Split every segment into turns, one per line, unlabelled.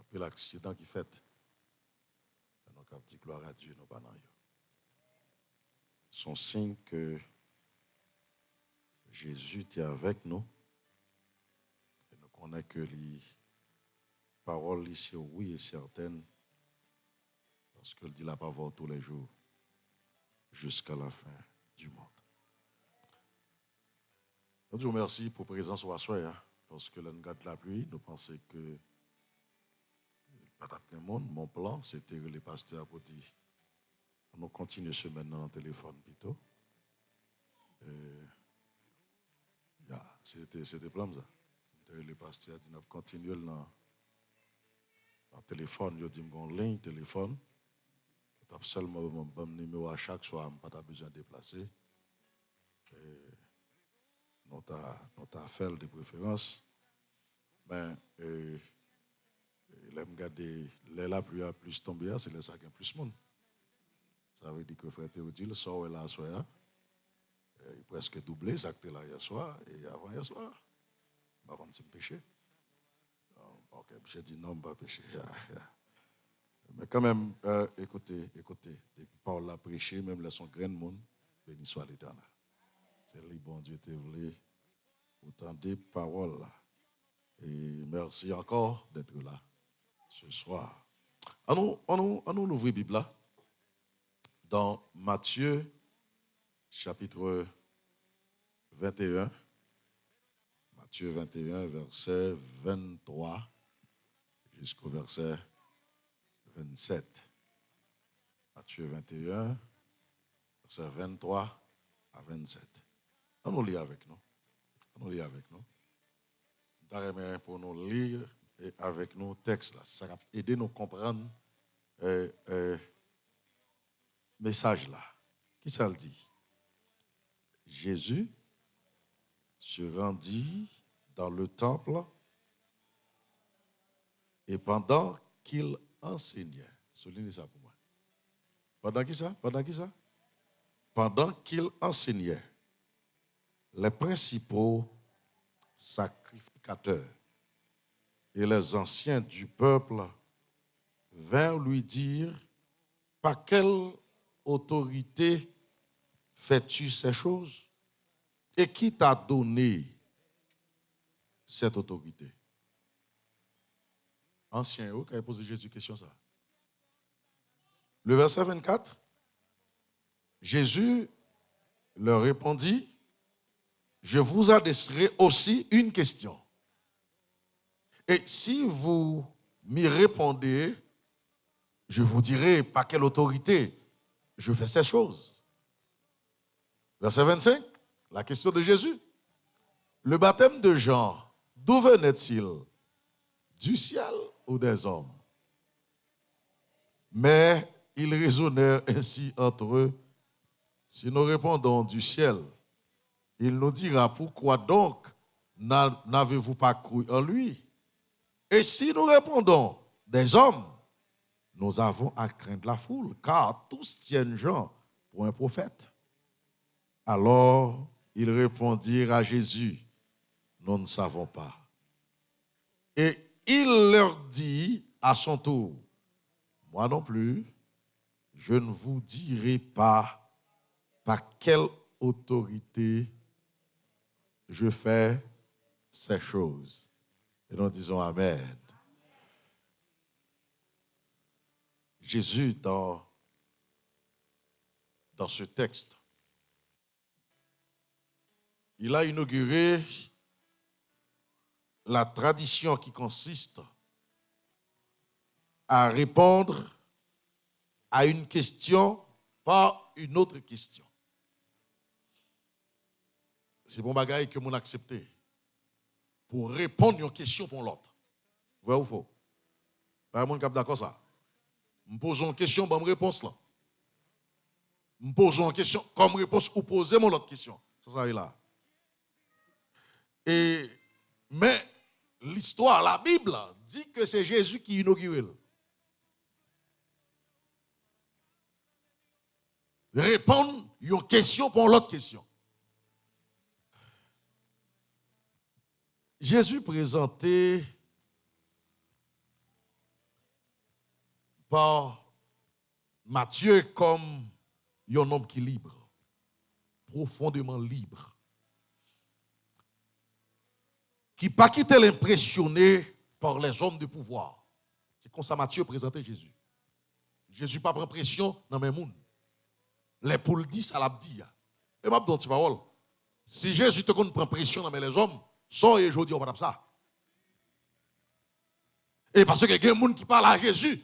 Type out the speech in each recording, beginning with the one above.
après l'accident qui fait, nous avons dit gloire à Dieu, nous pas dans eux. Son signe que Jésus est avec nous. Et nous connaissons que les paroles ici, oui, et certaines, parce qu'il dit la parole tous les jours, jusqu'à la fin du monde. Nous vous remercions pour la présence au soir, parce que là, nous regardons la pluie, nous pensons que pas de monde, mon plan, c'était que les pasteurs pour dire, nous continuons ce maintenant dans le téléphone plutôt. C'était plan ça. Les pasteurs disent, nous continuons dans le téléphone, ils disent, bon, ligne, téléphone. Tu as seulement mon numéro à chaque soir, pas besoin de déplacer. Nous avons fait de préférence. Mais, la pluie a plus tombé, c'est là ça qui a plus de monde. Ça veut dire que frère Théodule sort là soir, il presque doublé, ça que là hier soir et avant hier soir. Avant de péché. Ok, j'ai dit non, pas péché. Mais quand même, écoutez, depuis Paul l'a prêché, même là son grand monde, béni soit l'Éternel. C'est le bon Dieu te voulu, autant des paroles là. Et merci encore d'être là ce soir. On nous ouvre la Bible là, dans Matthieu, chapitre 21. Matthieu 21, verset 23 jusqu'au verset 27. Matthieu 21, verset 23 à 27. On nous lit avec nous. Nous avons pour nous lire et avec nos textes là. Ça va aider nous à comprendre le message là. Qui ça le dit? Jésus se rendit dans le temple et pendant qu'il enseignait, soulignez ça pour moi. Pendant qui ça? Pendant qu'il enseignait, les principaux sacrificateurs et les anciens du peuple vinrent lui dire, par quelle autorité fais-tu ces choses? Et qui t'a donné cette autorité? Ancien, qui a posé Jésus question ça. Le verset 24, Jésus leur répondit, je vous adresserai aussi une question. Et si vous m'y répondez, je vous dirai par quelle autorité je fais ces choses. Verset 25, la question de Jésus. Le baptême de Jean, d'où venait-il? Du ciel ou des hommes? Mais ils raisonnèrent ainsi entre eux. Si nous répondons du ciel, il nous dira, pourquoi donc n'avez-vous pas cru en lui? Et si nous répondons des hommes, nous avons à craindre la foule, car tous tiennent Jean pour un prophète. Alors, ils répondirent à Jésus, nous ne savons pas. Et il leur dit à son tour, moi non plus, je ne vous dirai pas par quelle autorité je fais ces choses. Et nous disons Amen. Jésus, dans ce texte, il a inauguré la tradition qui consiste à répondre à une question par une autre question. C'est bon bagaille que mon accepté pour répondre à une question pour l'autre. Vrai ou faux? Pas monde qui d'accord ça. Me pose une question, bonne réponse là. Me pose une question comme réponse ou poser mon autre question. Ça est là. Mais l'histoire, la Bible dit que c'est Jésus qui inaugure. Répondre à une question pour l'autre question. Jésus présentait par Matthieu comme un homme qui est libre, profondément libre, qui pas quitté l'impressionné par les hommes de pouvoir. C'est comme ça Matthieu présentait Jésus. Jésus pas prend pression dans mes monde. Les poules disent ça l'a dit. Et m'a dit parole. Si Jésus te prend pression dans les hommes, sans et aujourd'hui on va ça. Et parce que il y a des gens qui parlent à Jésus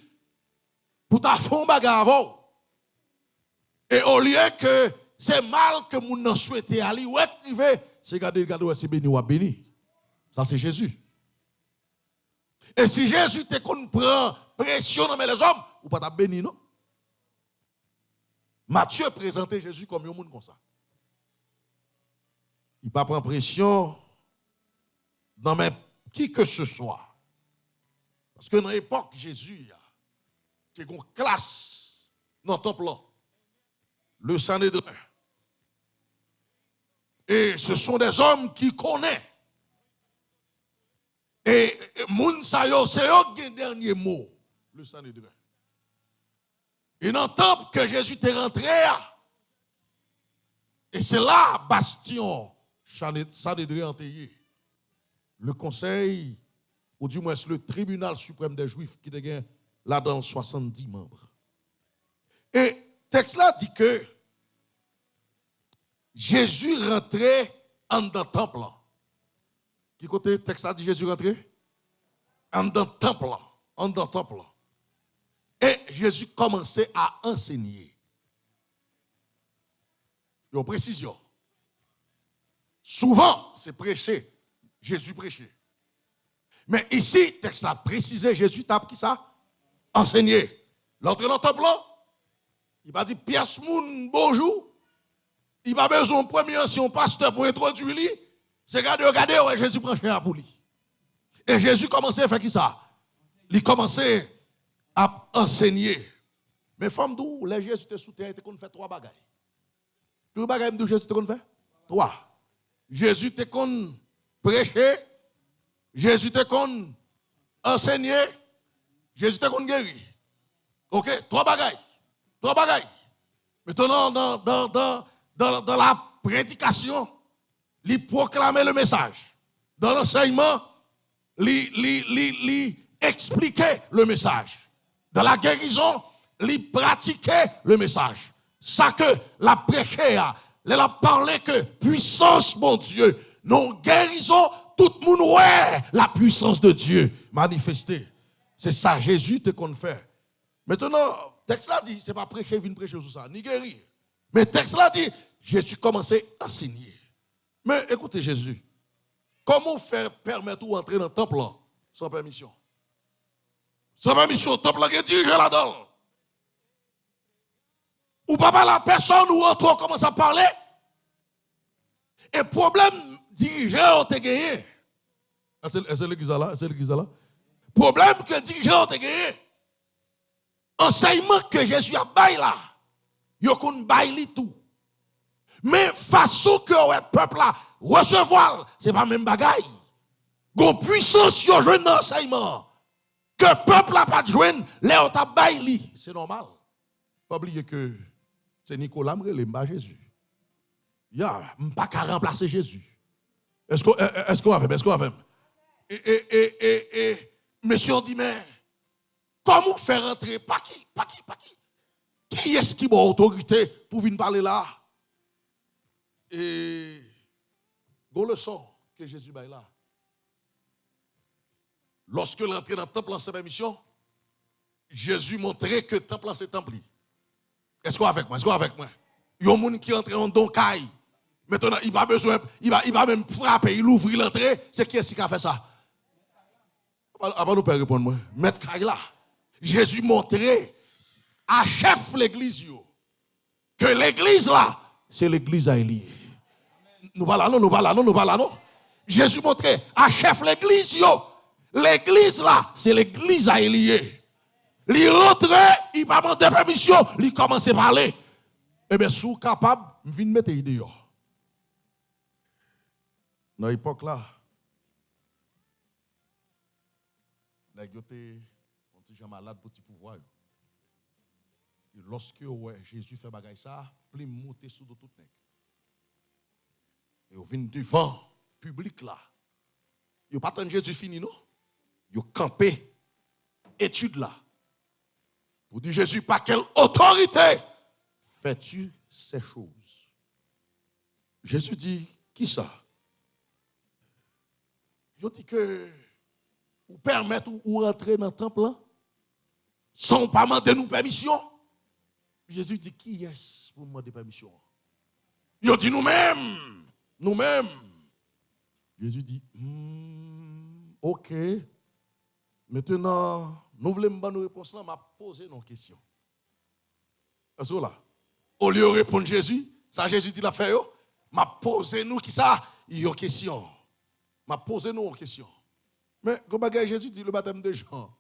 pour ta fond bagarre avant. Et au lieu que c'est mal que moun nan souhaite aller ou être privé, c'est regarder c'est béni ou béni. Ça c'est Jésus. Et si Jésus te prend pression dans les hommes, ou pas ta béni non? Matthieu présentait Jésus comme un monde comme ça. Il pas prend pression dans même qui que ce soit. Parce que dans l'époque Jésus, il y a une classe dans le temple là. Le Sanhédrin. Et ce sont des hommes qui connaissent. Et moun sa yo, c'est eux qui ont le dernier mot, le Sanhédrin. Et dans le temple que Jésus est rentré, et c'est là, bastion, Sanhédrin enterré. Le conseil, ou du moins le tribunal suprême des Juifs, qui est là dans 70 membres. Et le texte là dit que Jésus rentrait en dans le temple. Qui côté le texte là dit Jésus rentrait? En dans le temple. En dans le temple. Et Jésus commençait à enseigner. Et en précision. Souvent, c'est prêcher. Jésus prêchait. Mais ici, le texte a précisé, Jésus tape qui ça? Enseigner. L'entrée dans le temple, il va dire, pièce moun, bonjour. Il va besoin de premier ancien pasteur pour introduire lui. C'est regarder, ouais, Jésus prend cher pour lui. Et Jésus commençait à faire qui ça? Il commençait à enseigner. Mais femme d'où, les Jésus était sous terre, il était fait 3 bagailles. Tout bagaille de Jésus était fait? 3. Jésus était prêcher, Jésus était enseigner, Jésus était guérir. OK, 3 bagailles. 3 bagailles. Maintenant, dans la prédication, il proclamait le message. Dans l'enseignement, il expliquait le message. Dans la guérison, il pratiquait le message. Ça que la prêché, elle a parlé que puissance, mon Dieu, non guérison, tout le monde ouais la puissance de Dieu manifestée. C'est ça, Jésus te qu'on fait. Maintenant, le texte là dit, c'est pas prêcher, venir prêcher sur ça, ni guérir. Mais le texte là dit, Jésus commençait à enseigner. Mais écoutez Jésus, comment faire permettre ou entrer dans le temple là, sans permission? Sans permission, le temple là qui est dirigé là-dedans. Ou pas la personne ou entre commence à parler. Et problème dirigeant ont gagné. Est-ce l'église là? Est-ce l'église là? Problème que dirigeant ont gagné. Enseignement que Jésus a bail là. Yo kon bail tout. Mais façon que le peuple là recevoir, c'est pas même bagaille. Gon puissance yo joindre dans enseignement. Que le peuple là pas joindre, les on t'a bail, c'est normal. Pas oublier que c'est Nicolas Mrele, pas Jésus. Ya, pas qu'à remplacer Jésus. Est-ce qu'on va faire? Est-ce qu'on va faire? Et monsieur dit, mais comment faire entrer? Pas qui? Qui est-ce qui a autorité pour venir parler là? Et go leçon que Jésus baille là. Lorsque l'entrée dans le temple en sa mission, Jésus montrait que le temple c'est temple. Est-ce qu'on est avec moi? Est-ce qu'on est avec moi? Il y a un monde qui entre en don caille. Maintenant, il va besoin, il va même frapper, il ouvre l'entrée. C'est qui est-ce qui a fait ça? Avant nous répondre moi. Maître caille là. Jésus montrait à chef l'église que l'église là, c'est l'église à Élie. Nous parlons non. Jésus montrait à chef l'église l'église là, c'est l'église à Élie. Il rentrait, il va demander permission, il commence à parler. Eh bien, si vous êtes capable, je viens mettre l'idée. Dans l'époque là, les gens étaient malades pour petit pouvoir.
lorsque Jésus fait bagaille ça, plus monter sous tout nèg. Et on vient devant public là. Yo pas attendre Jésus fini non. Yo campé étude là. Pour dire Jésus par quelle autorité fais-tu ces choses? Jésus dit qui ça? Yo dit que ou permettre ou rentrer dans le temple là sans pas demander nous permission. Jésus dit qui est-ce pour demander permission? Yo dit nous-mêmes. Nous-mêmes. Jésus dit OK. Maintenant, nous voulons me nous réponse là, m'a posé nos questions. Est-ce que là? Au lieu de répondre Jésus, ça Jésus dit la fait m'a posé nous qui ça, une question. M'a posé nous une question. Mais comme Jésus dit le baptême de Jean.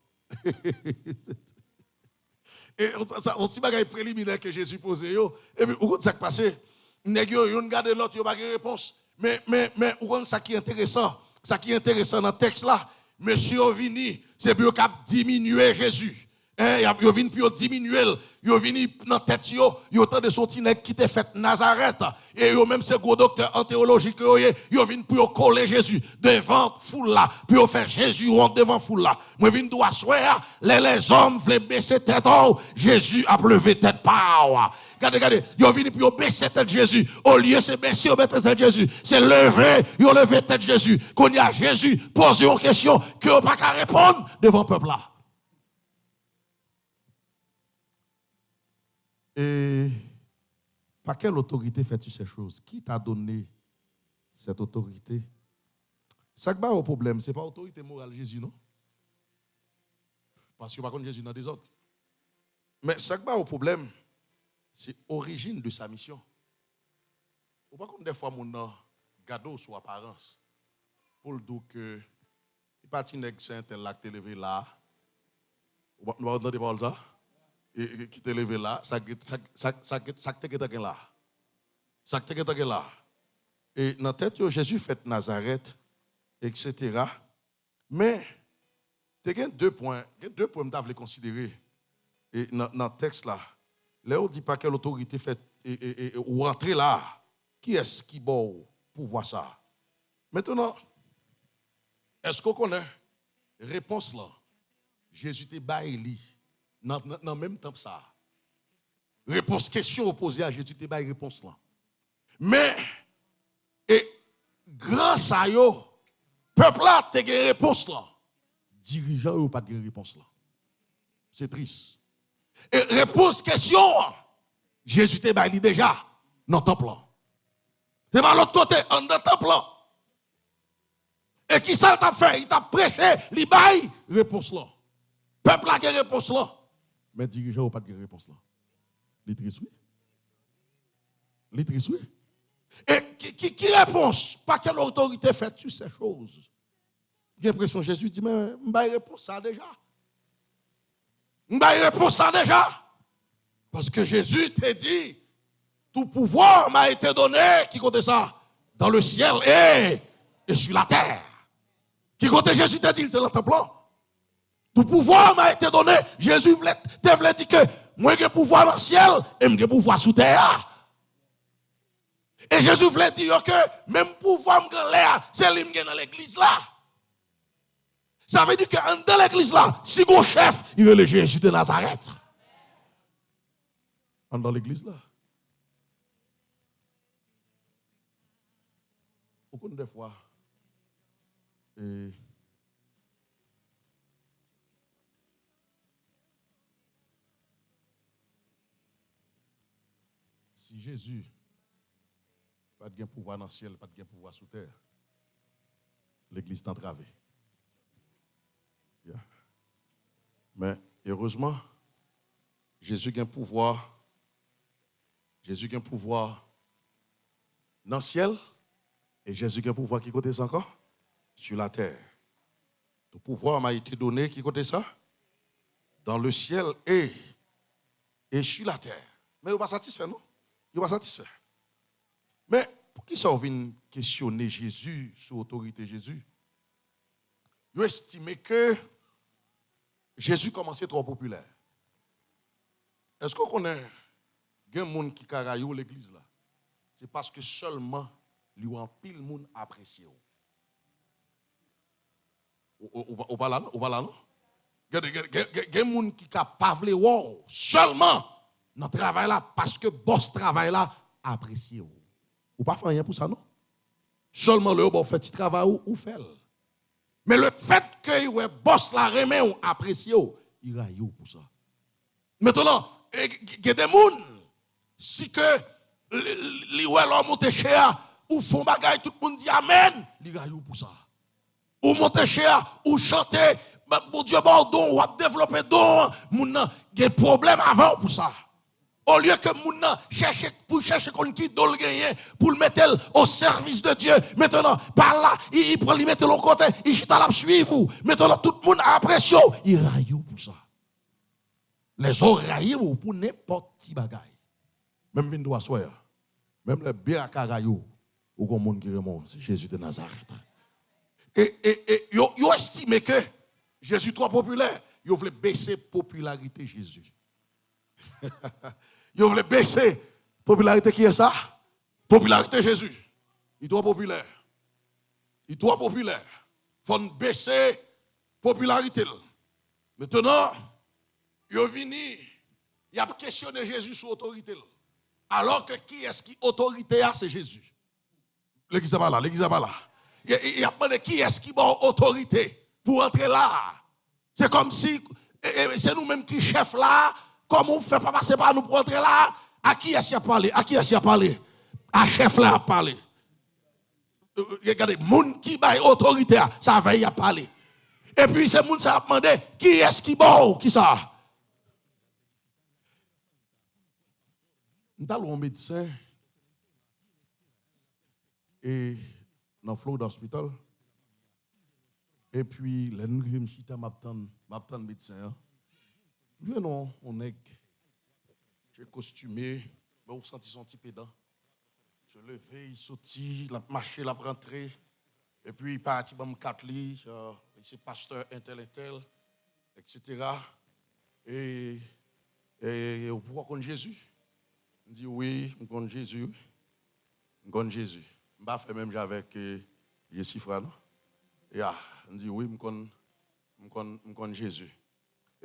Et ça un petit bagage préliminaire que Jésus posait et puis où ça qui passé, nèg yo regarde l'autre yo pas de réponse. Mais où ça qui est intéressant, dans le texte là, monsieur vini, c'est pour qu'il diminuer Jésus. Yo vini pour diminuer, yo vini dans tête yo tant de sorti nèg qui te fait Nazareth et yo même c'est gros docteur en théologie que yo vini pour coller Jésus devant foule là, pour faire Jésus rentre devant foule là. Moi vini doit soir les hommes veulent baisser tête Jésus a levé tête pas. Regardez, yo vini pour baisser tête Jésus. Au lieu de baisser au tête Jésus, c'est lever tête Jésus. Quand il y a Jésus pose une question que on pas qu'à répondre devant le peuple là. Et par quelle autorité fais-tu ces choses? Qui t'a donné cette autorité? Ça qui va au problème, ce n'est pas l'autorité morale de Jésus, non? Parce que par contre, Jésus n'a des autres. Mais ça qui va au problème, c'est l'origine de sa mission. Ou par contre, des fois, mon gado sur apparence. Pour le dire que, il partit nèg saint tel là qui levé là. Vous entendez pas ça? Et qui t'est levé là, ça te là. Ça te là. Et dans la tête, Jésus fait Nazareth, etc. Mais, il y a deux points que je voulais considérer. Et dans le texte là, là, on ne dit pas quelle autorité fait ou rentrer là. Qui est-ce qui bon pour voir ça? Maintenant, est-ce qu'on connaît réponse là? Jésus te baillé dans le même temps ça. Réponse question opposée à Jésus te baillé réponse là. Mais et grâce à yo, peuple là te gagne réponse là. Dirigeant ou pas de réponse là. C'est triste. Et réponse question, Jésus te baillé déjà dans le temple là. C'est pas l'autre côté, en dans le temple là. Et qui ça t'a fait? Il t'a prêché, il baille réponse là. Peuple là qui réponse là. Mais dirigeant ou pas de réponse là. Les triste oui. Les triste oui. Et qui réponse? Par quelle autorité fais-tu ces choses? J'ai l'impression que Jésus dit, mais je vais répondre ça déjà. Je vais répondre ça déjà. Parce que Jésus t'a dit, tout pouvoir m'a été donné, qui compte ça? Dans le ciel et sur la terre. Qui compte Jésus t'a dit, c'est le temple. Tout pouvoir m'a été donné. Jésus voulait dire que moi j'ai pouvoir dans le ciel et j'ai pouvoir sous terre. Et Jésus voulait dire que même pouvoir dans l'air, c'est lui qui est dans l'église là. Ça veut dire que dans l'église là, si mon chef, il est le Jésus de Nazareth. Dans l'église là. Beaucoup de fois, si Jésus pas de pouvoir dans le ciel, pas de pouvoir sous terre, l'église est entravée. Yeah. Mais heureusement, Jésus a un pouvoir. Jésus a un pouvoir dans le ciel et Jésus a un pouvoir qui côté ça encore? Sur la terre. Le pouvoir m'a été donné qui côté ça? Dans le ciel et sur la terre. Mais vous pas satisfait, non? Vous pas satisfait. Mais pour qui ça on vient questionner Jésus sur l'autorité de Jésus? Vous estimez que Jésus commençait trop populaire. Est-ce qu'on connaît des gens qui carayou l'église là? C'est parce que seulement lui en pile monde apprécié. Ou pas là, non? Il y a des gens qui ne pas seulement dans le travail là parce que boss travail là apprécié. Ou pas faire rien pour ça, non? Seulement le bon fait petit travail ou fait. Mais le fait que le boss la remet ou apprécié, il raille pour ça. Maintenant, il y a des gens, si que les l'homme monte cher, ou font bagaille, tout le monde dit Amen, il raille pour ça. Ou monte cher, ou chanter, bon Dieu, bon, ou développer don, il y a des problèmes avant pour ça. Au lieu que moun cherche pour chercher qui doit gagner pour le mettre au service de Dieu. Maintenant, par là, il prend le mettre de l'autre côté, il chita la suivre. Maintenant, tout le monde a pression, il raille pour ça. Les autres raillent pour n'importe qui bagaille. Même vindo soir, même les bien à carayo, ou comme monde qui remonte, c'est Jésus de Nazareth. Et yo estime que Jésus est trop populaire, yo voulait baisser la popularité de Jésus. Ils veulent baisser. Popularité qui est ça? Popularité Jésus. Il est trop populaire. Il est trop populaire. Il faut baisser popularité. Maintenant, ils sont venus, ils ont questionné Jésus sur l'autorité. Alors que qui est-ce qui autorité a, c'est Jésus. L'église n'est pas là, l'église n'est pas là. Il a demandé qui est-ce qui a autorité pour entrer là. C'est comme si c'est nous-mêmes qui chef là. Comment on ne fait pas passer par nous pour entrer là? À qui est-ce qu'il a parlé? À qui est-ce qu'il a parlé? À chef là a parlé. Regardez, moun qui baille autorité, ça va y a parlé. Et puis c'est moun ça a demandé qui est-ce qui bon? Qui ça? Nous avons un médecin et dans Florida Hospital. Et puis, les nous m'attend médecin. Je non, on est j'ai costumé, mais vous sentez son petit pédant. Je levé, il sortit, il a marché, il a rentré. Et puis il parti dans 4 lits, c'est pasteur intellectuel, etc. Et pourquoi connaître Jésus? Il dit oui, je connais Jésus. Je connais Jésus. Je ne fais même avec Jessifra. Et il dit oui, je connais Jésus.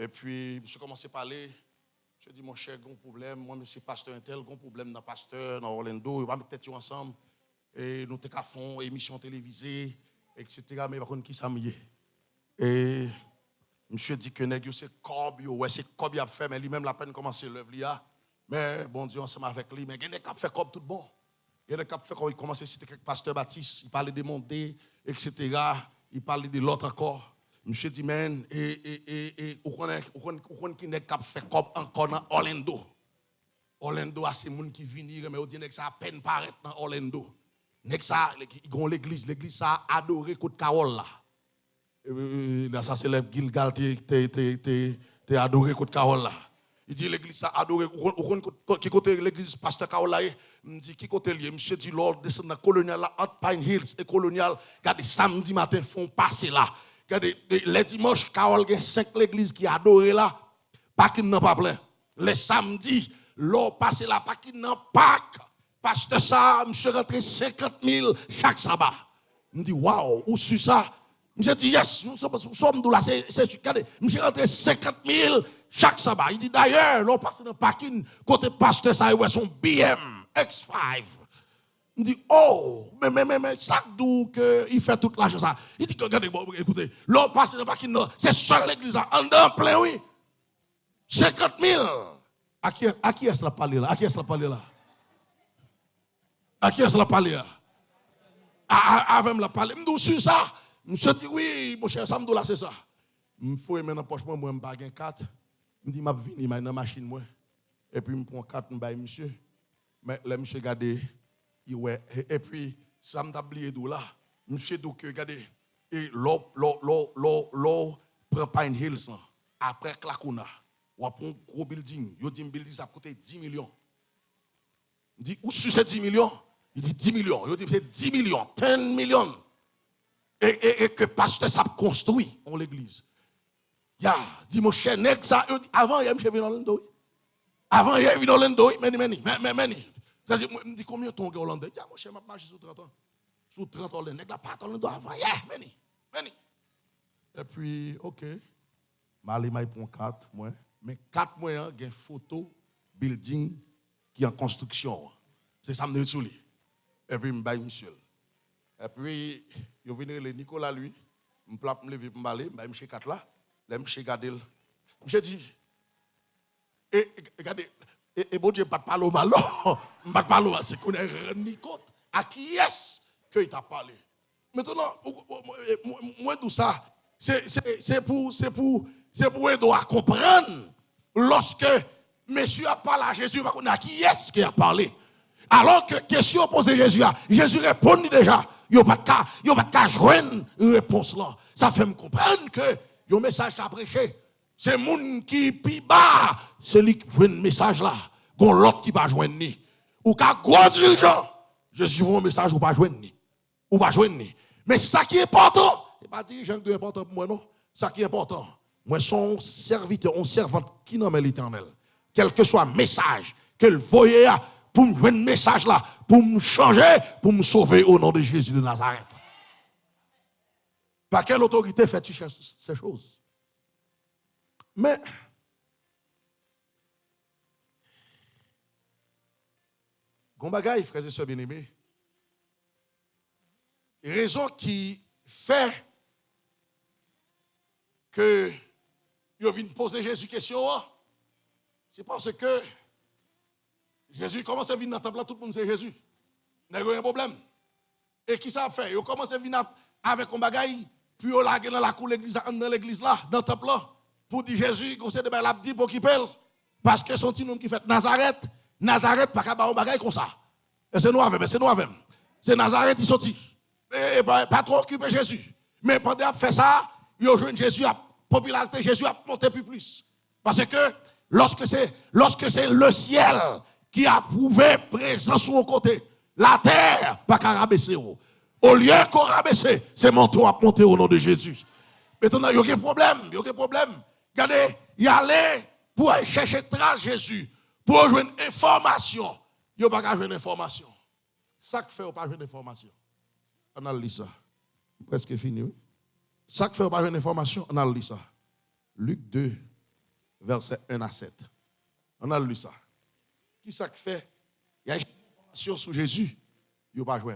Et puis, je commence à parler. Je dis, mon cher, il y a un problème. Moi, c'est pasteur un tel, il y a un problème dans le pasteur, dans Orlando. On va mettre tête ensemble. Et nous avons fait une émission télévisée, etc. Mais par contre, qui ça m'y est? Et monsieur dit que c'est Cobb, ouais, c'est Cobb qui a fait, mais lui-même, la peine commencer l'œuvre. Mais bon Dieu, ensemble avec lui. Mais il y a des qui fait Cobb tout bon. Il y a des qui fait quand il commence à citer quelques pasteurs baptistes. Il parlait des montées, etc. Il parlait de l'autre encore. Monsieur dit, men, et on connaît qui n'est pas fait comme encore dans Orlando. Orlando, c'est des gens qui viennent, mais on dit que ça a peine paraître dans Orlando. Ils ont l'église ça a adoré coup de Carole là. Là, ça c'est le Gilgal, t'es adoré coup de Carole là. Il dit l'église ça a adoré, qui côté l'église pasteur Carole là, il dit qui côté lié, monsieur dit Lord, descend dans Colonial là, entre Pine Hills et Colonial, regardez samedi matin font passer là. Les dimanches, Carole, il y a 5 l'églises qui adorent là, pas qu'il n'a pas plein. Les samedis, l'on passe là, pas qu'il n'a pas. Parce que ça, je rentré 50 000 chaque sabbat. Je me dis, waouh, où suis ça? Je dis, yes, nous sommes là, regardez, je rentré 50 000 chaque sabbat. Il dit, d'ailleurs, l'on passe dans le parking, côté pasteur, ça, il y a son BM X5. Il dit, oh, mais ça d'où qu'il fait toute l'argent ça. Il dit, regardez, bon, écoutez, l'on passe dans le parking, c'est seule l'église, en dedans plein, oui. 50 000. À qui est-ce la parler là? À qui est-ce la parler là? À qui est-ce la parler là? Avec la parler. Je me suis ça. Je me dit, oui, mon cher Samdo là, c'est ça. Je me fous maintenant poche moi, je me bague 4. Je me dis, je vais venir dans la machine moi. Et puis je me prends 4, je me bague monsieur. Mais le monsieur regardez. Et puis, ça m'a oublié d'où là. Monsieur donc regardez, et l'eau prend Pine Hills après Clacuna. On prend un gros building. Il dit un building ça coûte 10 millions. Il dit où sur ces 10 millions? Il dit 10 millions. Il dit c'est 10 millions, 10 millions. Et que pasteur ça construit en l'église. Ya, dit mon cher nèg ça avant il y a monsieur venu dans l'Orlando. Avant, il y a eu Orlando, many. C'est-à-dire, je me dis combien ton gars Orlando? Mon cher, m'a marché sous 30 ans. Sous 30 ans, nèg la pas Orlando avant, many. Et puis, OK. Mali m'a pour 4 mois. Mais 4 mois, il y a une photo, building qui est en construction. C'est ça, je me dis. Et puis, je me monsieur. Et puis, il vient le Nicolas, lui. Je me lever pour me aller, je me 4 là. Je me regarder. Je dis, regardez, et bon Dieu, pas de parler au mal. Je ne pas parler à ce qu'on est Nicolas. À qui est-ce qu'il t'a parlé? Maintenant, moi, tout ça, c'est pour aider à comprendre. Lorsque monsieur a parlé à Jésus, à qui est-ce qu'il a parlé? Alors que question posée Jésus, Jésus répond déjà. Il n'y a pas de joindre une réponse là. Ça fait me comprendre que le message t'a prêché. C'est le monde qui pi bas, c'est lui qui joue un message là. Gon l'autre qui va joindre ni. Ou ka gros dirigeant, Jésus voit un message ou pas joindre ni. Ou pas joindre ni. Mais ça qui est important, c'est pas dirigeant qui est important pour moi non. Ça qui est important. Moi son serviteur, on servante qui nomme l'Éternel. Quel que soit le message qu'elle voyait pour me jouer un message là, pour me changer, pour me sauver au nom de Jésus de Nazareth. Par quelle autorité fais-tu ces choses? Mais, Gombagaï, frères et sœurs bien-aimés, raison qui fait que vous venez poser Jésus question, c'est parce que Jésus commence à venir dans le temple, tout le monde sait Jésus. Il n'y a pas de problème. Et qui ça fait? Il commence à venir avec un bagaille, puis il a dans la cour dans l'église là, dans le temple là, pour dire Jésus, il conseille de la dit pour qu'il pèle. Parce que son petit nom qui fait Nazareth, pas qu'à un bagaille comme ça. Et c'est nous avec, c'est Nazareth qui sorti. Et pas trop occupé Jésus. Mais pendant qu'il fait ça, il a joué Jésus, la popularité Jésus a monté plus. Parce que lorsque c'est le ciel qui a prouvé présence sur mon côté, la terre pas qu'à rabaisser. Au lieu qu'on rabaisse, c'est mon tour à monter au nom de Jésus. Maintenant, il n'y a aucun problème. Regardez, il allait pour aller chercher trace Jésus, pour jouer une information. Il n'y a pas jouer une information. Ça que fait, on pas jouer une information. On a lu ça. Presque fini. Oui? Ça que fait, on pas jouer une information. On a lu ça. Luc 2, versets 1 à 7. On a lu ça. Qui ça que fait? Il y a une information sur Jésus. Il n'y a pas joué.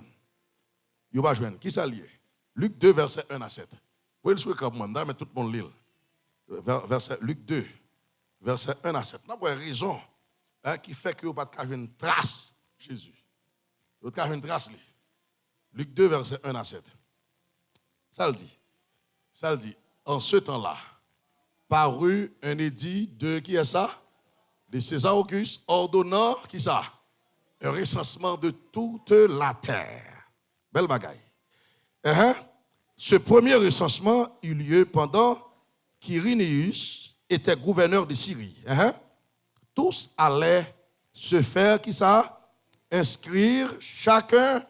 Qui ça lié? Luc 2, versets 1 à 7. Vous pouvez le souhaiter comme moi, mais tout le monde lit. Luc 2, verset 1 à 7. Nous avons une raison qui fait que vous n'avez pas une trace Jésus. Vous n'avez pas une trace. Luc 2, verset 1 à 7. Ça le dit. En ce temps-là, parut un édit de qui est ça? De César Auguste, ordonnant qui ça? Un recensement de toute la terre. Belle bagaille. Ce premier recensement eut lieu pendant qu'Irénéus était gouverneur de Syrie. Tous allaient se faire, qui ça? Inscrire chacun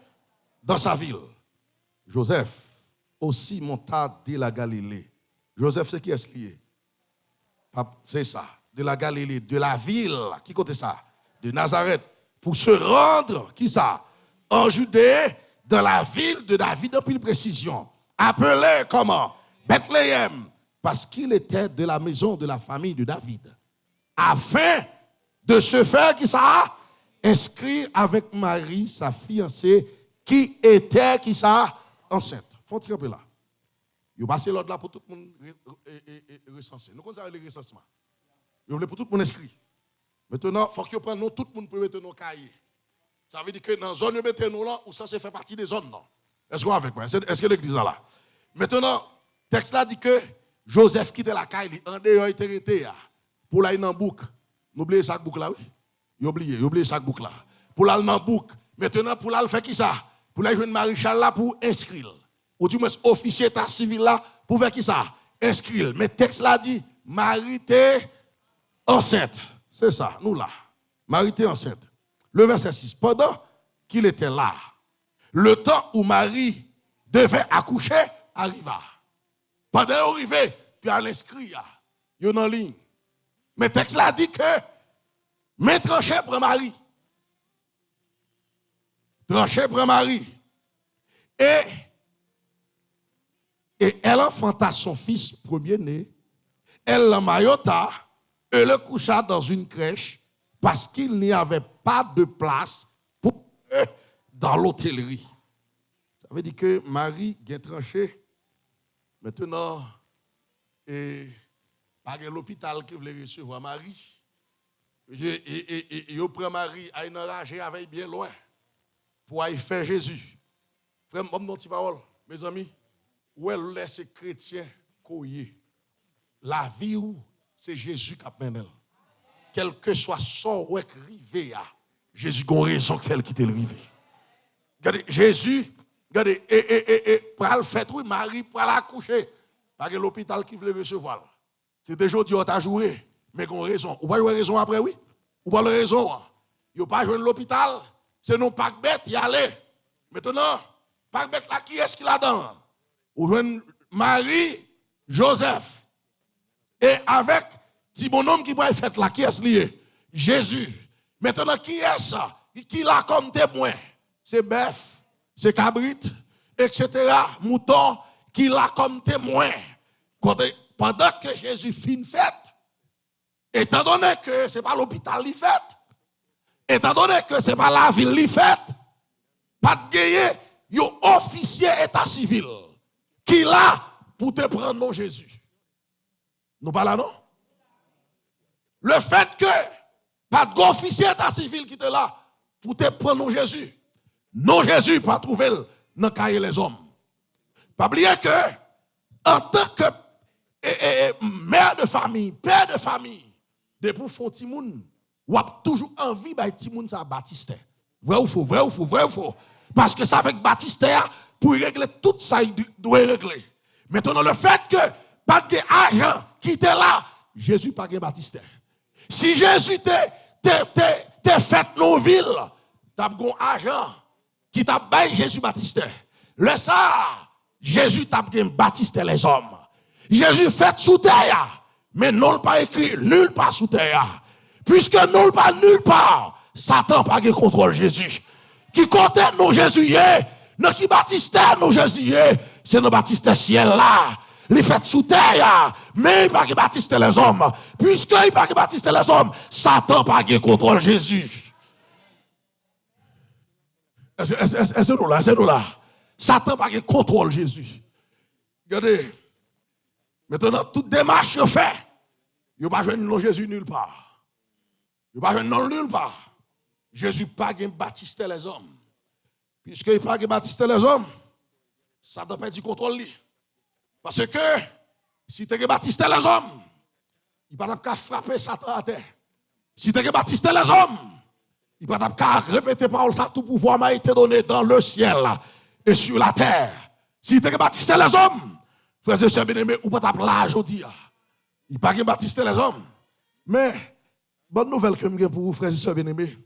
dans sa ville. Joseph aussi monta de la Galilée. Joseph, c'est qui est lié? C'est ça, de la Galilée, de la ville, qui côté ça? De Nazareth, pour se rendre, qui ça? En Judée, dans la ville de David, depuis précision. Appelé comment? Bethléem, parce qu'il était de la maison de la famille de David. Afin de se faire, qui ça? Inscrit avec Marie, sa fiancée, qui était, qui ça? Enceinte. Faut-il un peu là? Il passe l'ordre là pour tout le monde recenser. Nous connaissons les recensements. Il voulait pour tout le monde inscrit. Maintenant, il faut que prenne tout le monde pour mettre nos cahiers. Ça veut dire que dans la zone, mettez nous là, ou ça, c'est fait partie des zones, non? Est-ce qu'on est avec moi? Est-ce que l'église est là? Maintenant, le texte là dit que Joseph quitte la caille, en dehors, il était pour aller dans le bouc. N'oubliez ça bouc là, oui? Il oublie ça bouc là. Pour aller dans le bouc. Maintenant, pour aller faire qui ça? Pour aller jouer une maréchal là pour inscrire. Ou du moins, officier état civil là pour faire qui ça? Inscrire. Mais le texte là dit, Marie était enceinte. C'est ça, nous là. Marie était enceinte. Le verset 6. Pendant qu'il était là, le temps où Marie devait accoucher arriva. Pendant qu'il arrivait, puis elle inscrit, il y a en ligne. Mais le texte là dit que Mais tranché prend Marie. Tranché prend Marie. Et elle enfanta son fils premier-né. Elle l'emmaillota et le coucha dans une crèche parce qu'il n'y avait pas de place pour eux dans l'hôtellerie. Ça veut dire que Marie a tranché. Maintenant, et pas l'hôpital qui voulait recevoir Marie. Il prend Marie à une enragée avec bien loin pour aller faire Jésus. Frère, mes amis, où elle laisse les chrétiens couiller. La vie où c'est Jésus qui a mené. Quel que soit son ou rivé, Jésus a raison de faire quitter le rivé. Regardez, Jésus, regardez, pour le faire, oui, Marie, pour l'accoucher, pas que l'hôpital qui voulait recevoir. C'est déjà aujourd'hui, on t'a joué, mais qu'on a raison. Ou pas avoir raison après, oui? Ou pas avoir raison? Il n'y a pas joué l'hôpital, c'est non pas bête, y aller. Maintenant, pas bête là, qui est-ce qui l'a dedans? Ou jouez Marie, Joseph. Et avec petit bonhomme qui va faire là, qui est-ce lié? Jésus. Maintenant, qui est ça? Qui l'a comme témoin? C'est bœuf, c'est cabrit, etc. Mouton, qui l'a comme témoin. Pendant que Jésus fit une fête, étant donné que ce n'est pas l'hôpital qui fait, étant donné que ce n'est pas la ville qui fait, pas de gagner, il y a un officier état civil qui là pour te prendre non Jésus. Nous pas là, non? Le fait que pas d'officier état civil qui te là pour te prendre non Jésus. Non Jésus pas trouver dans cahier les hommes. Pas oublier que en tant que mère de famille, père de famille, depuis font timoun, ou a toujours envie de timoun ça Baptiste. Vrai ou faux, vrai ou faux, vrai ou faux. Parce que ça avec Baptiste pour régler tout ça il doit régler. Maintenant le fait que pas de argent qui était là, Jésus pas de Baptiste. Si Jésus te fait nos villes, t'as un argent qui t'a baillé Jésus Baptiste. Le ça, Jésus t'a baptisé les hommes. Jésus fait sous terre, mais non pas écrit nulle part sous terre. Puisque non pas nulle part, Satan pas de contrôle Jésus. Qui compte nous Jésus, non qui baptiste nous Jésus, c'est nous baptiste ciel là. Il fait sous terre, mais il pas de baptiste les hommes. Puisque il pas de baptiste les hommes, Satan pas de contrôle Jésus. Est-ce nous là? Satan pas de contrôle Jésus. Regardez. Maintenant, toute démarche fait, il n'y a pas de Jésus nulle part. Il n'y a pas de non nulle part. Jésus pas de baptiste les hommes. Puisqu'il pas de baptiste les hommes, Satan pas du contrôle. Parce que si tu as baptisé les hommes, il ne peut pas frapper Satan à terre. Si tu as baptisé les hommes, il ne peut pas répéter parole, ça tout pouvoir m'a été donné dans le ciel et sur la terre. Si tu as baptisé les hommes, frères et sœurs bien-aimés, ou pas t'appeler là aujourd'hui. Il ne peut pas baptiser les hommes. Mais, bonne nouvelle que je pour vous, frères et sœurs bien-aimés.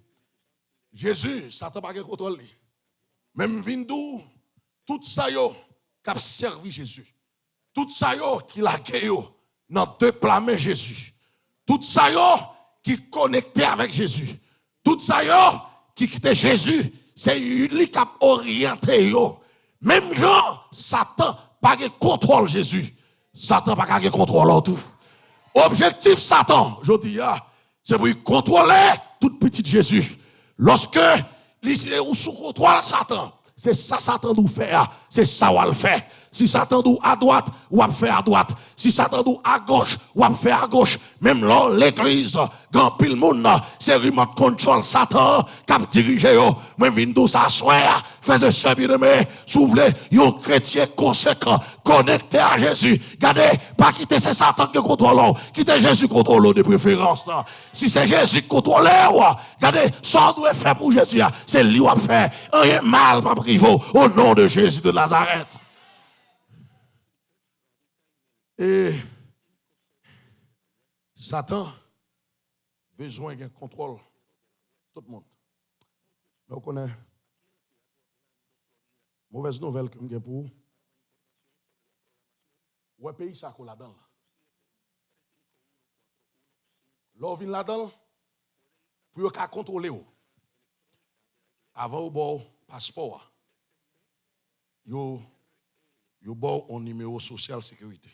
Jésus, Satan n'a pas de contrôle. Même Vindou, tout ça qui a servi Jésus. Tout ça qui l'a gagné dans deux plats Jésus. Tout ça qui connecté avec Jésus. Tout ça qui quittait Jésus, c'est lui qui a orienté. Même Jean, Satan pas de contrôle Jésus. Satan pas de contrôle en tout. Objectif Satan, je dis, c'est pour contrôler toute petite Jésus. Lorsque il est sous contrôle Satan, c'est ça Satan nous fait. C'est ça qu'on le fait. Si Satan nous à droite, ou à faire à droite. Si Satan nous à gauche, ou à faire à gauche. Même là, l'église, grand pile monde, c'est remote control Satan qui a dirigé. Moi, je viens d'où ça soit. Faisez ce bien-aimé. S'ouvre un chrétien conséquent, connecté à Jésus. Regardez, pas quitter c'est Satan qui contrôle. Quitter Jésus contrôle de préférence. Si c'est Jésus qui contrôle, regardez, ça doit faire pour Jésus. C'est lui qui a fait. Rien mal, pas privé. Au nom de Jésus de Nazareth. Et Satan besoin d'un contrôle tout le monde. Mais on connaît mauvaise nouvelle que je pour vous. Où est le pays ça qu'on là-dedans? L'on vient là-dedans pour contrôler. Avant au bon passeport, yo bon un numéro social sécurité.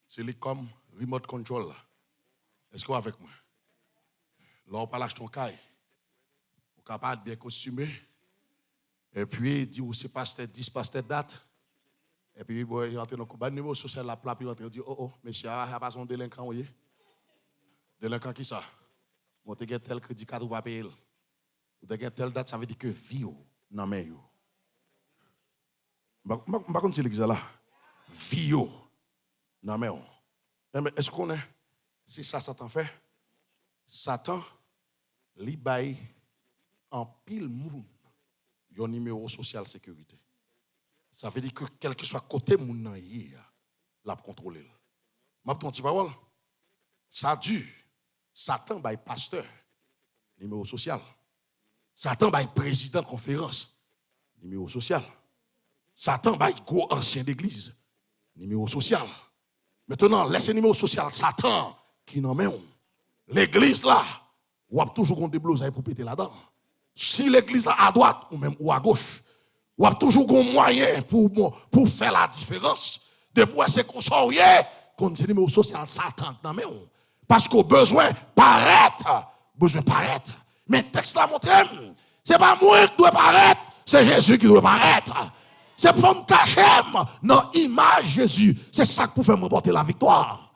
C'est comme remote control là. Est-ce que vous avec moi? Là on parle ton caille. Vous capable bien costumé. Et puis dit ou c'est pasteur 10 pasteur date. Et puis il rentre dans le numéro social là puis il dit oh monsieur a pas son délinquant voyez. Délinquant qui ça? Bon tu tel crédit card ou pas payer. Ou tu telle date ça veut dire que vie non mais yo. Pas comme si l'église là. Vie non mais est-ce qu'on est c'est ça Satan fait? Satan li bail en pile moun yon numéro social sécurité. Ça veut dire que quel que soit côté moun nan yé l'a contrôler. M'a ton petit parole. Ça dure. Satan bail pasteur numéro social. Satan bail président conférence numéro social. Satan bail gros ancien d'église numéro social. Maintenant laisse numéro social Satan qui n'en met on. L'église là, ou a toujours qu'on déblouse pour péter là-dedans. Si l'église là à droite ou même ou à gauche, ou a toujours qu'on moyen pour faire la différence. Depuis c'est qu'on sort qu'on dit numéro social Satan dans mais on. Parce qu'au besoin paraître. Mais texte là montre, c'est pas moi qui dois paraître, c'est Jésus qui doit paraître. C'est pour me cacher dans l'image Jésus. C'est ça qui peut faire me porter la victoire.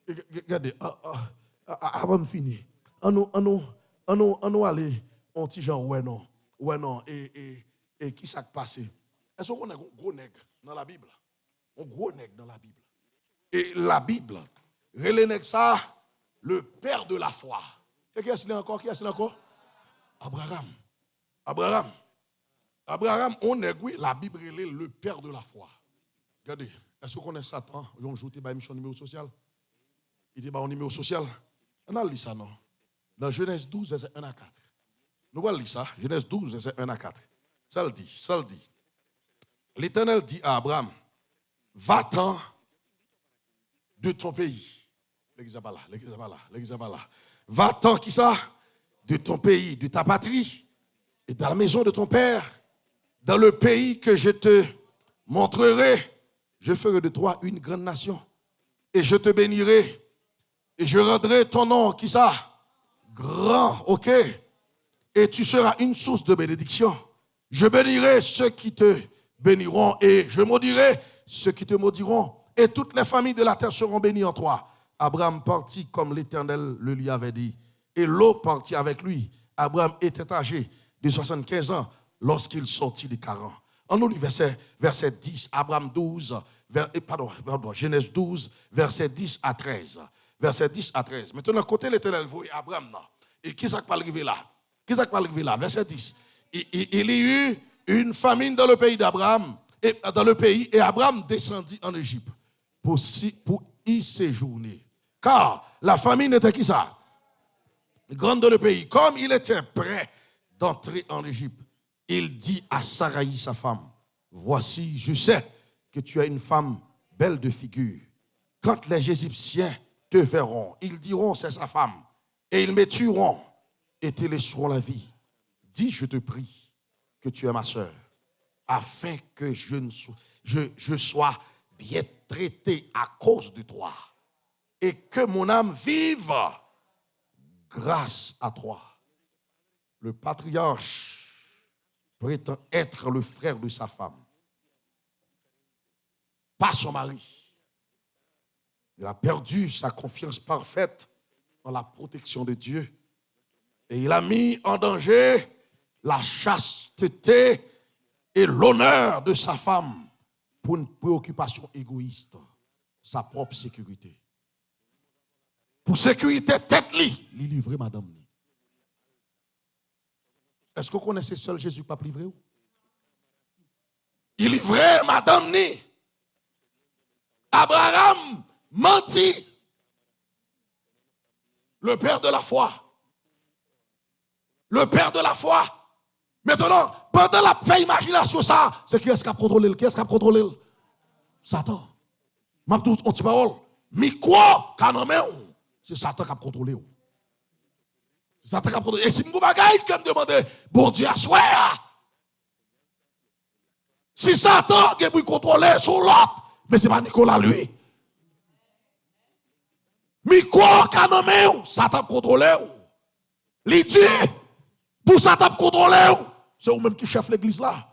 Regardez, avant de finir, on nous aller en petit genre ouais non et qui s'est passé. Est-ce qu'on a un gros nègre dans la Bible? Un gros nègre dans la Bible. Et la Bible, relève ça le père de la foi. Et qui est-ce encore? Abraham, on est la Bible relève le père de la foi. Regardez, est-ce qu'on connaît Satan? Ils ont ajouté par émission numéro social. Il dit un numéro social. On a lu ça non? Dans Genèse 12, verset 1 à 4. Nous allons lire ça. Genèse 12, verset 1 à 4. Ça le dit. L'Éternel dit à Abraham, va-t'en de ton pays. L'église pas là. Va-t'en qui ça? De ton pays, de ta patrie, et dans la maison de ton père, dans le pays que je te montrerai, je ferai de toi une grande nation, et je te bénirai, et je rendrai ton nom, qui ça? Grand, ok? Et tu seras une source de bénédiction. Je bénirai ceux qui te béniront, et je maudirai ceux qui te maudiront, et toutes les familles de la terre seront bénies en toi. Abraham partit comme l'Éternel le lui avait dit, et Lot partit avec lui. Abraham était âgé de 75 ans lorsqu'il sortit de Charan. En nous, verset 10, Genèse 12, verset 10 à 13. Verset 10 à 13. Maintenant, côté l'Éternel, vous voyez Abraham, là. Et qui ça va arriver là? Verset 10. Il y eut une famine dans le pays d'Abraham, et Abraham descendit en Égypte pour y séjourner. Car la famine était qui ça? Grande dans le pays. Comme il était prêt d'entrer en Égypte, il dit à Saraï, sa femme, voici, je sais que tu es une femme belle de figure. Quand les Égyptiens te verront, ils diront, c'est sa femme, et ils me tueront et te laisseront la vie. Dis, je te prie, que tu es ma sœur, afin que je sois bien traité à cause de toi, et que mon âme vive grâce à toi. Le patriarche prétend être le frère de sa femme, pas son mari. Il a perdu sa confiance parfaite en la protection de Dieu. Et il a mis en danger la chasteté et l'honneur de sa femme pour une préoccupation égoïste, sa propre sécurité. Pour sécurité tête li, il livrer madame. Est-ce que vous connaissez seul Jésus qui n'a pas livré? Il livrait madame ni. Abraham menti. Le père de la foi. Le père de la foi. Maintenant, pendant la fait imagination ça, c'est qui est-ce qui a contrôlé? Qui est-ce qui a contrôlé? Satan. M'a tout on dit parole. Mi quoi? c'est Satan qui a contrôlé. C'est Satan qui a contrôlé. Et si vous bagaille qui me demande, bon Dieu, à soi, si Satan qui peut contrôler sur l'autre, mais ce n'est pas Nicolas lui. Micro canomé, Satan contrôle. Il dit, pour Satan contrôler, c'est vous-même qui chef l'église là.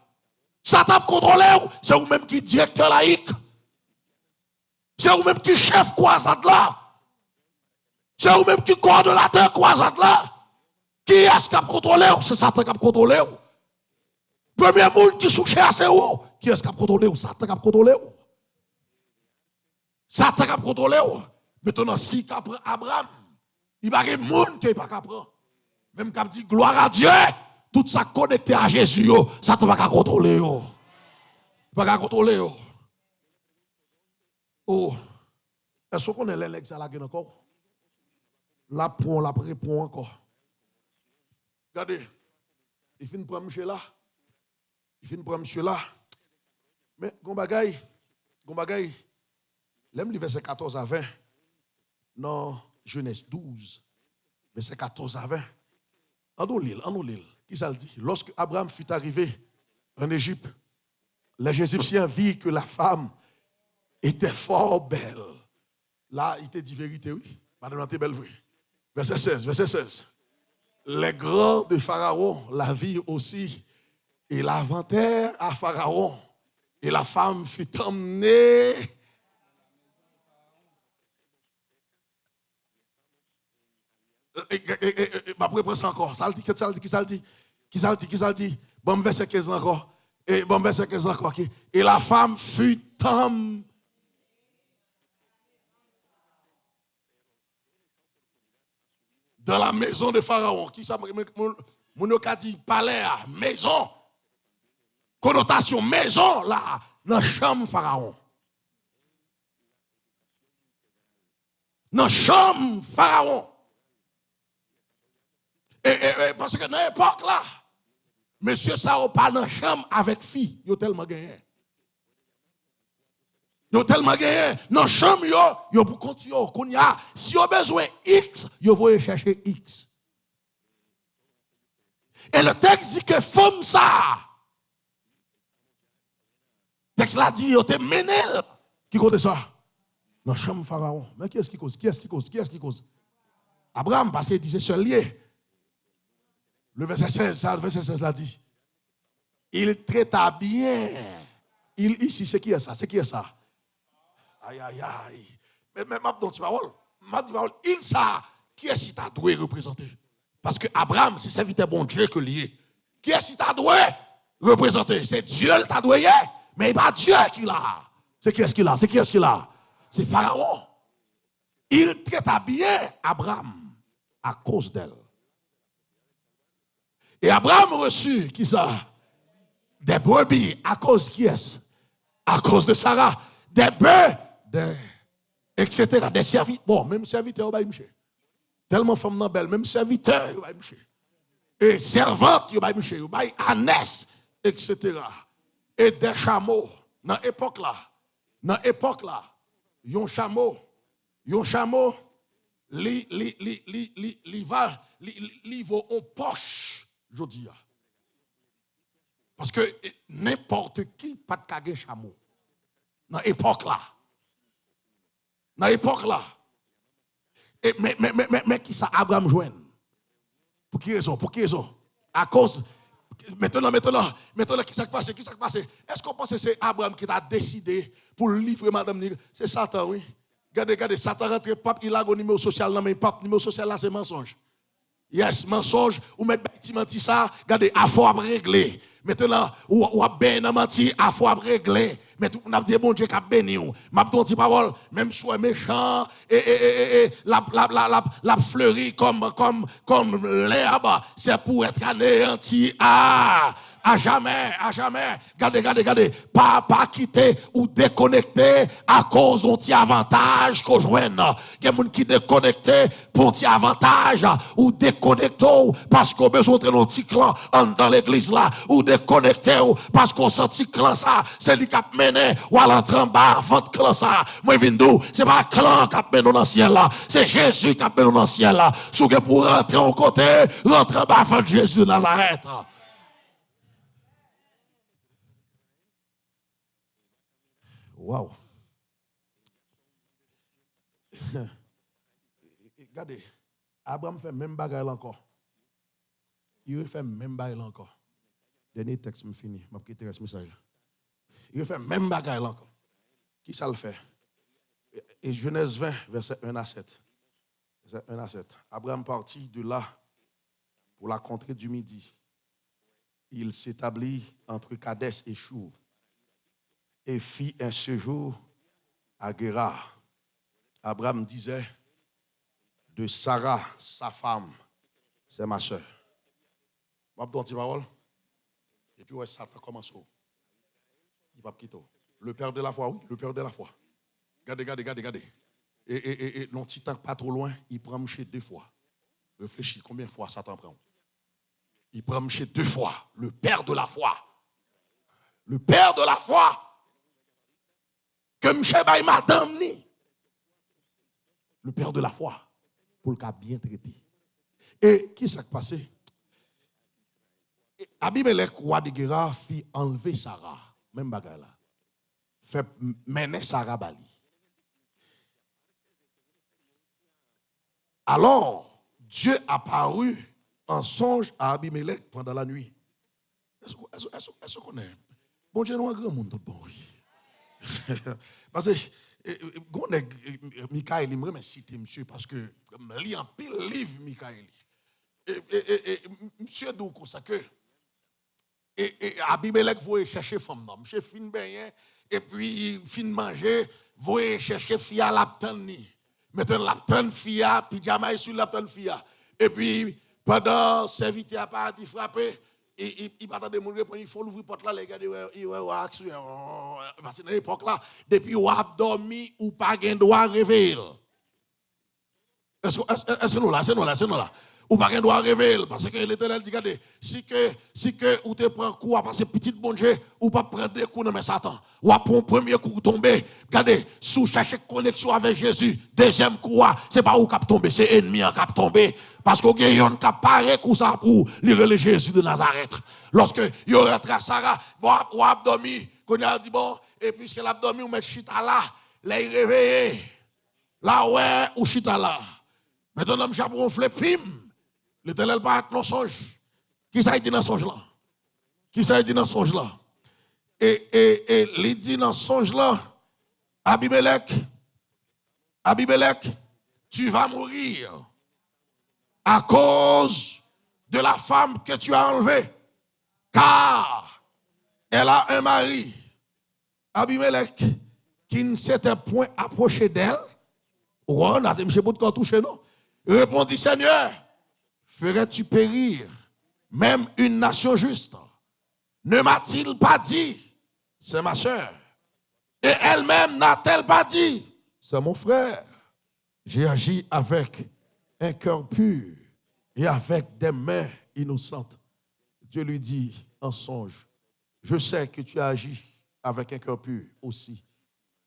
Satan contrôle, c'est vous-même qui directeur laïque. C'est vous-même qui chef croisade là. C'est vous-même qui coordonnateur croisade là. Qui est-ce qui a contrôlé? C'est Satan qui a contrôlé. Premier monde qui souche à c'est où? Qui est-ce qui a contrôlé? Satan qui a contrôlé. Satan qui a contrôlé. Maintenant, si Abraham, il n'y a pas de monde qui n'est pas capable. Même quand dit gloire à Dieu, tout ça connecté à Jésus, ça ne va pas contrôler. Pas qu'à contrôler. Oh, est-ce qu'on est l'ex à la gueule encore? La prend, la répond encore. Regardez, il finit pour monsieur là. Il finit pour monsieur là. Mais, Gombagaï, l'aime le verset 14 à 20. Non, Genèse 12, verset 14 à 20. En nous l'île. Qui ça le dit? Lorsque Abraham fut arrivé en Égypte, les Égyptiens virent que la femme était fort belle. Là, il te dit vérité, oui. Madame, t'es belle, oui. Verset 16. Les grands de Pharaon la virent aussi et la vantèrent à Pharaon. Et la femme fut emmenée. Après, prends ça encore. Ça le dit, qui ça le dit? Bon, verset 15 encore. Et bon, verset 15 encore. Et la femme fut emmenée. Dans la maison de Pharaon. Qui ça? Mon a dit palais, maison. Connotation maison, là, dans la chambre Pharaon. Dans la chambre Pharaon. Et parce que dans l'époque là, monsieur ça n'a pas dans la chambre avec fille. Il a tellement gagné. Dans la chambre, il pour continuer. Si vous avez besoin X, vous voulez chercher X. Et le texte dit que femme ça. Le texte là dit, il a mené. Qui compte ça? Dans la chambre Pharaon. Mais qui est-ce qui cause? Abraham, parce qu'il disait seul lié. Le verset 16 l'a dit. Il traita bien. Ici, c'est qui est ça? Aïe. Mais maintenant, tu parles. Il ça. Qui est-ce qui t'a doué représenter? Parce que Abraham, c'est serviteur bon Dieu que lié. Qui est-ce qui t'a doué représenter? C'est Dieu qui t'a doué, mais il n'est pas Dieu qui l'a. C'est qui est-ce qu'il a? C'est Pharaon. Il traita bien Abraham à cause d'elle. Et Abraham reçut, qui ça? Des brebis, à cause qui est-ce? À cause de Sarah. Des bœufs, etc. Des serviteurs. Bon, même serviteurs, il va y tellement femme non belle, même serviteurs, il va y et servantes, il va y ânesse, etc. Et des chameaux. Dans l'époque là, yon chameau, li va en poche, je dis. Parce que n'importe qui pas de kage chameau. Dans l'époque là. Et, mais qui ça Abraham joine? Pour qui raison? À cause. Maintenant, qui s'est passé? Est-ce qu'on pense que c'est Abraham qui a décidé pour livrer madame? C'est Satan, oui. Regardez, Satan rentre, pape, il a un numéro social, mais pape, numéro social là, c'est mensonge. Yes, mensonge, ou mettre menti ça, regardez, à faut régler. Maintenant, ou a bien menti, à faut régler. Mais on a dit bon Dieu qui a béni ou. M'a dit parole, même soit méchant et la fleurie comme l'herbe, c'est pour être anéanti. À jamais. Regardez. Pas quitter ou déconnecter à cause d'un petit avantage qu'on joigne. Il y a des gens qui déconnecté pour un petit avantage ou déconnecté parce qu'on a besoin de un petit clan dans l'église là ou déconnecté parce qu'on sent petit clan ça, c'est lui qui a mené ou à l'entrée en bas avant de clan ça. Moi, je viens c'est pas un clan qui a mené dans le ciel là, c'est Jésus qui a mené dans le ciel là. Si vous pour rentrer en côté, rentrer en bas avant de Jésus de Nazareth. Wow. Regardez, Abraham fait même bagarre encore. Il fait même bagarre encore. Dernier texte me fini, je vais quitter ce message. Il fait même bagarre encore. Qui ça le fait? Et Genèse 20, verset 1 à 7. Verset 1 à 7. Abraham partit de là pour la contrée du Midi. Il s'établit entre Kadès et Chour et fit un séjour à Guérar. Abraham disait de Sarah, sa femme, c'est ma soeur. Je vais vous dire parole. Et puis, ouais, Satan commence. Il va quitter. Le père de la foi, oui, le père de la foi. Regardez. Et non, petit temps pas trop loin, il prend chez 2 fois. Réfléchis, combien de fois Satan prend? Il prend chez 2 fois. Le père de la foi. Le père de la foi. Que Michel Baye madame ni. Le père de la foi. Pour le cas bien traité. Et qui s'est passé? Abimelech, roi de Guérar, fit enlever Sarah. Même bagarre là. Fait mener Sarah Bali. Alors, Dieu apparut en songe à Abimelech pendant la nuit. Est-ce qu'on est? Bon Dieu, nous avons un grand monde tout bon. Parce que Michael, il me remercie monsieur parce que je lis un pile livre Michael. Monsieur d'où comme ça que Abimelech voulait chercher femme non, monsieur fin bien et puis fin manger, voulait chercher fille à l'aptani. Maintenant l'aptan fille pyjama sur l'aptan fille et puis pendant serviteur a pas dit frapper il pas attendre mon répondre il faut l'ouvrir porte là les gars il ouais action parce que dans l'époque là depuis ou a dormi ou pas gain droit réveiller. Est-ce que nous là c'est nous là ou pas gain droit réveiller parce que l'Éternel dit regardez si que ou te prend coup à passer petite bon Dieu ou pas prendre des coups dans Satan ou à prendre premier coup tomber regardez sous chercher connexion avec Jésus deuxième coup c'est pas où cap tomber c'est ennemi en cap tomber parce que gayon cap paraît coup ça pour le Jésus de Nazareth lorsque il rentre à Sarah ou a dormi qu'on a dit bon et puisque l'a dormi ou met chita là les réveiller là ouais ou chita là maintenant l'homme chaperon flépim. L'Éternel pas être dans songe. Qui ça dit dans songe là? Qui ça dit dans songe là? Et il dit dans songe là, Abimelech, tu vas mourir à cause de la femme que tu as enlevée. Car elle a un mari. Abimelech, qui ne s'était point approché d'elle. On a des monsieur de toucher non? Répondit Seigneur. Ferais-tu périr même une nation juste? Ne m'a-t-il pas dit, c'est ma soeur? Et elle-même n'a-t-elle pas dit, c'est mon frère? J'ai agi avec un cœur pur et avec des mains innocentes. Dieu lui dit en songe, je sais que tu as agi avec un cœur pur aussi.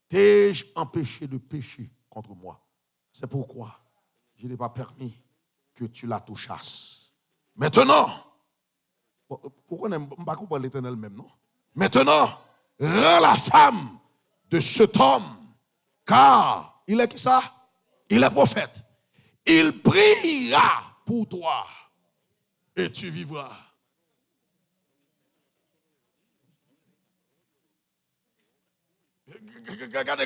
T'ai-je empêché de pécher contre moi? C'est pourquoi je n'ai pas permis que tu la touchasses. Maintenant, pourquoi on ne pas comprendre l'Éternel même, non? Maintenant, rends la femme de cet homme, car il est qui ça? Il est prophète. Il priera pour toi et tu vivras. Regardez,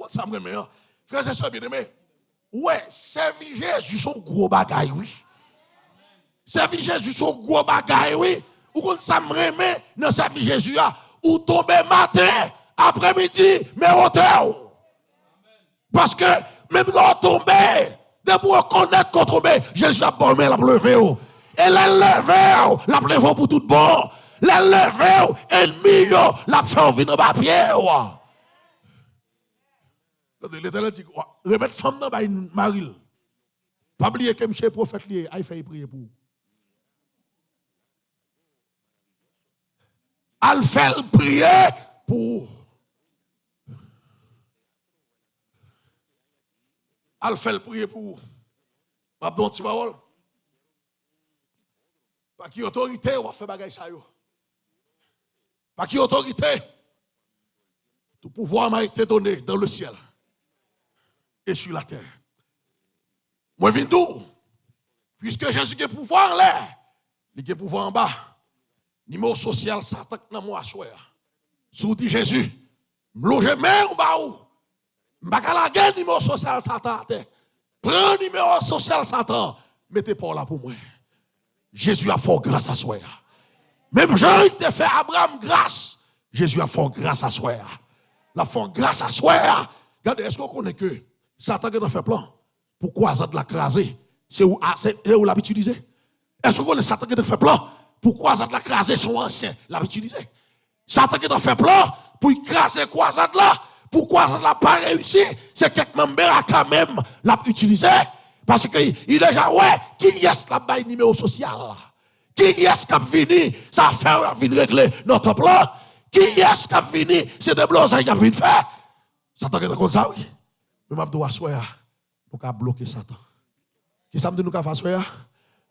ça me remet. Frères et sœurs bien-aimés, ouais, servir Jésus son gros bagaille, oui. Servir Jésus son gros bagaille, oui. Ou quand ça me remet dans servir Jésus, ou tomber matin, après-midi, mais hauteur. Parce que même quand on tombe, de pour reconnaître qu'on tombe, Jésus a bon la lever. Et les lever, la lever pour tout bon. Les lever, ennemi, la fait venir dans papier. L'Éternel dit, remettre femme dans une maril. Pas oublier que monsieur prophète, il fait prier pour. Elle fait prier pour. Elle fait prier pour. Pas de petit parole. Pas qui autorité, on va faire bagaille ça yo. Pas qui autorité. Tout pouvoir m'a été donné dans le ciel et sur la terre. Moi, je viens d'où? Puisque Jésus a pouvoir là, il a pouvoir en bas. Numéro social, Satan dans moi soir. Sous dit Jésus, m'loge même en bas ou. M'baka la guerre numéro social Satan à terre. Prends numéro social Satan, mettez pas là pour moi. Jésus a fait grâce à soi. Même Jean, il t'a fait Abraham grâce. Jésus a fait grâce à soi. La fait grâce à soi. Regardez, est-ce qu'on connaît que Satan a fait plan? Pourquoi ça de la craser? C'est où l'a utilisé? Est-ce qu'on connaît Satan qui a fait plan? Pourquoi ça de la craser son ancien? L'a utilisé. Satan qui a fait plan pour écraser quoi ça de là? Pourquoi ça n'a pas réussi? C'est quelques membres quand même l'a utilisé. Parce qu'il déjà, ouais, qui est-ce la bail numéro social? Qui est-ce qui a fini? Ça fait venir régler notre plan. Qui est-ce qui a fini? C'est des blancs qui a fini faire. Satan qui est comme ça, oui. Mais je dois asseoir. Nous avons bloqué Satan. Qui ça me dit nous avons fait?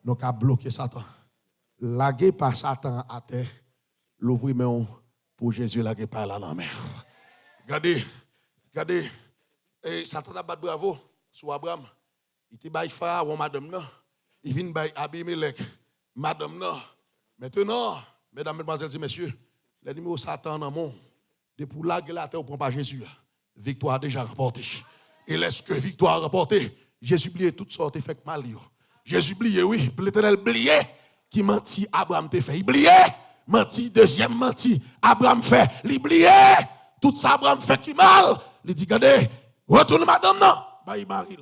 Nous avons bloqué Satan. Laguer par Satan à terre. L'ouvrir pour Jésus, laguer par là dans la mer. Regardez. Et Satan a battu bravo sur Abraham. Il était bail pharaon, madame, non. Il vient bail Abimelech, madame, non. Maintenant, mesdames, mesdemoiselles et messieurs, les numéros Satan dans le monde, depuis là, la terre, on ne prend pas Jésus. Victoire déjà remportée. Et laisse que victoire remportée, Jésus oublié toutes sortes d'effets mal. Jésus oublié, oui, l'Éternel oublié qui mentit Abraham te fait. Il oublié, menti, deuxième menti, Abraham fait. Il oublié, tout ça Abraham fait qui mal. Il dit, regardez, retourne madame, non, bah il marie.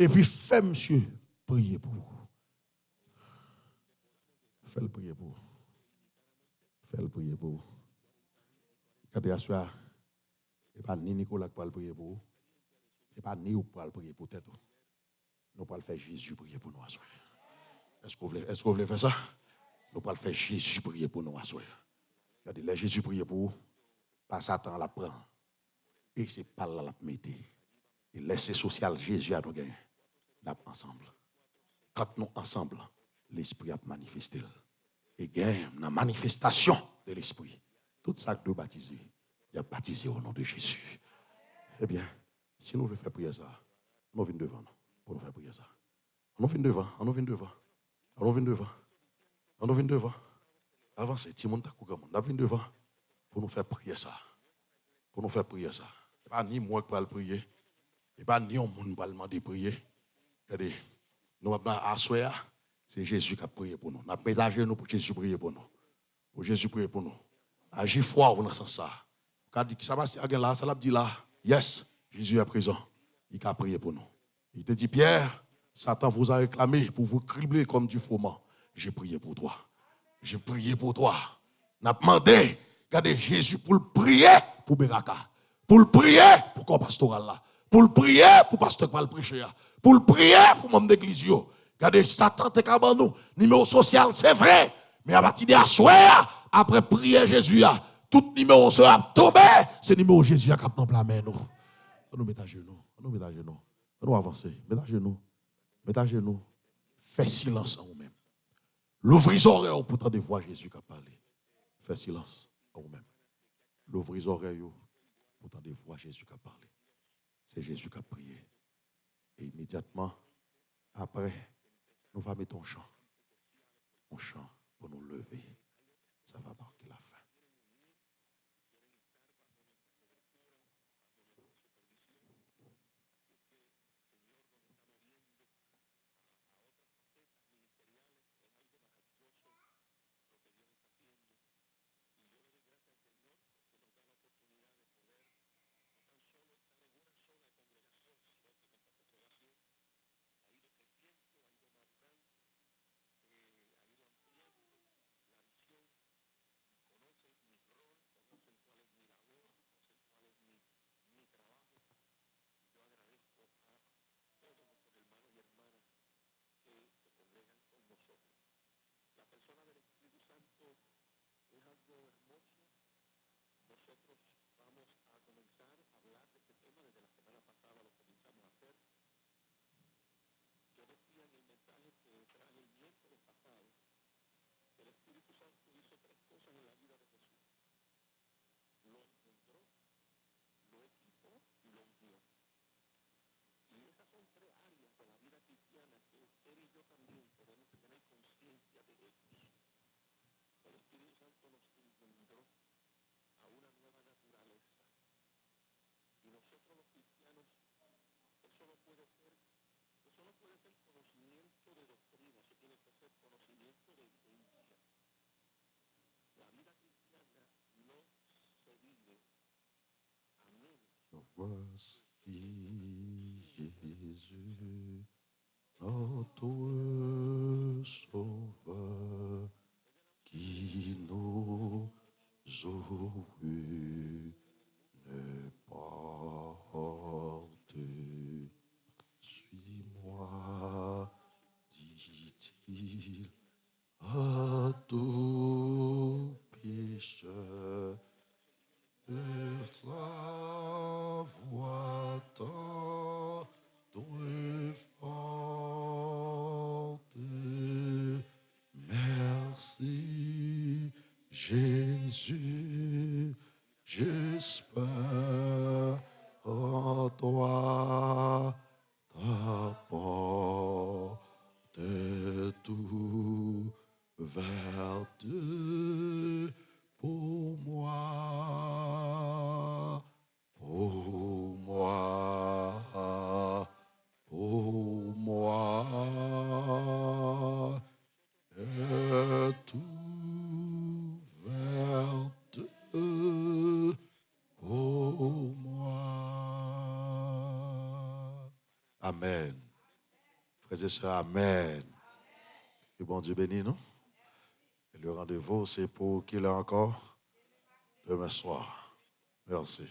Et puis, fais monsieur prier pour vous. Fais le prier pour vous. Fais le prier pour vous. Regardez, à soir, il n'y a pas ni Nicolas qui peut prier pour vous. Il n'y a pas ni vous pour prier pour tête. Nous pouvons faire Jésus prier pour nous à soir. Est-ce que vous voulez faire ça? Nous pouvons faire Jésus prier pour nous à soir. Regardez, là, Jésus prier pour vous. Pas Satan la prend. Et c'est pas là la mettre. Et laissez social Jésus à nous gagner. Nous ensemble. Quand nous ensemble, l'esprit a manifesté. Et gagne la manifestation de l'esprit. Tout ça que nous baptisons, il a baptisé au nom de Jésus. Eh bien, si nous voulons faire prier ça, nous venons devant nous pour nous faire prier ça. On vient devant, on vient devant. On vient devant. On vient devant. Avancez, tout le monde on vient devant pour nous faire prier ça. Pour nous faire prier ça. Ce n'est pas ni moi qui vais le prier. Ce n'est pas ni un monde qui va le demander de prier. Regardez, nous avons assoir, c'est Jésus qui a prié pour nous. Nous avons mélangé nous pour Jésus prier pour nous. Pour Jésus prier pour nous. Agis fort dans ce sens. Quand ça va se là, ça l'a dit là, yes, Jésus est présent. Il a prié pour nous. Il te dit, Pierre, Satan vous a réclamé pour vous cribler comme du froment. J'ai prié pour toi. J'ai prié pour toi. N'a demandé, regardez, Jésus pour le prier pour Beraka. Pour le prier pour le pastoral là. Pour le prier pour le pasteur qui va le prêcher. Pour le prier pour membre d'église. Regardez, Satan te caban nous. Numéro social, c'est vrai. Mais à partir de la soirée, après prier Jésus, tout numéro sera tombé. C'est numéro Jésus qui a dans la main. On nous met à genoux. On nous met à genoux. On nous avancer. Mettez à genoux. Mettez à genoux. Fais silence en vous-même. L'ouvrez les oreilles pour entendre voir Jésus qui a parlé. Fais silence en vous-même. L'ouvrez les oreilles pour entendre voir Jésus qui a parlé. C'est Jésus qui a prié. Et immédiatement, après, nous allons mettre un chant. Un chant pour nous lever. Ça va marquer la fin.
Voici Jésus, notre Sauveur, qui nous ouvre une porte. Suis-moi, dit-il, à tout pécheur. La voix tendre forte. Merci, Jésus, j'espère en toi, ta porte est ouverte pour moi, pour moi, pour moi, est ouverte pour moi. Amen. Frères et sœurs, amen. Que bon Dieu bénisse nous. Et le rendez-vous, c'est pour qu'il est encore demain soir. Merci.